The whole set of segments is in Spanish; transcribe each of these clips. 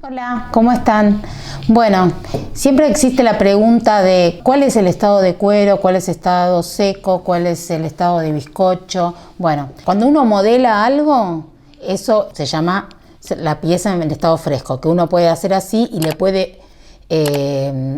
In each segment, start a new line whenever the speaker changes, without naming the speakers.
Hola, ¿cómo están? Bueno, siempre existe la pregunta de cuál es el estado de cuero, cuál es el estado seco, cuál es el estado de bizcocho. Bueno, cuando uno modela algo, eso se llama la pieza en el estado fresco, que uno puede hacer así y le puede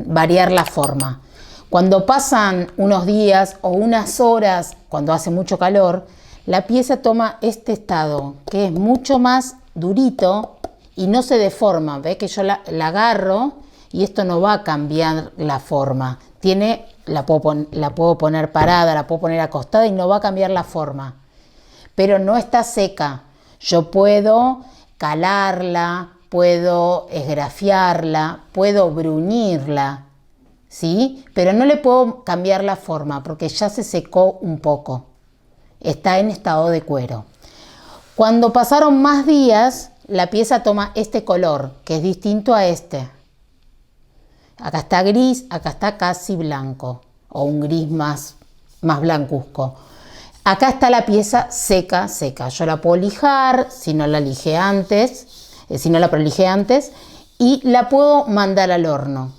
variar la forma. Cuando pasan unos días o unas horas, cuando hace mucho calor, la pieza toma este estado, que es mucho más durito y no se deforma. ¿Ve que yo la agarro y esto no va a cambiar la forma? La puedo poner parada, la puedo poner acostada y no va a cambiar la forma. Pero no está seca. Yo puedo calarla, puedo esgrafiarla, puedo bruñirla, ¿sí? Pero no le puedo cambiar la forma porque ya se secó un poco. Está en estado de cuero. Cuando pasaron más días, la pieza toma este color, que es distinto a este. Acá está gris, acá está casi blanco, o un gris más blancuzco. Acá está la pieza seca. Yo la puedo lijar, si no la lijé antes, y la puedo mandar al horno.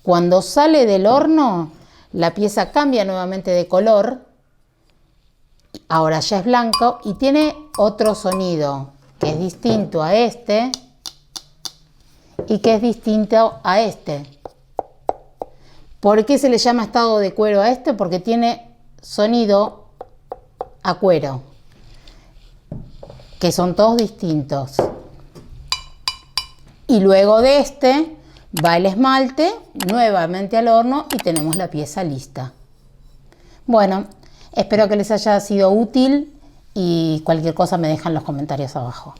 Cuando sale del horno, la pieza cambia nuevamente de color. Ahora ya es blanco y tiene otro sonido que es distinto a este y que es distinto a este. ¿Por qué se le llama estado de cuero a este? Porque tiene sonido a cuero, que son todos distintos. Y luego de este va el esmalte nuevamente al horno y tenemos la pieza lista. Bueno, espero que les haya sido útil y cualquier cosa me dejan en los comentarios abajo.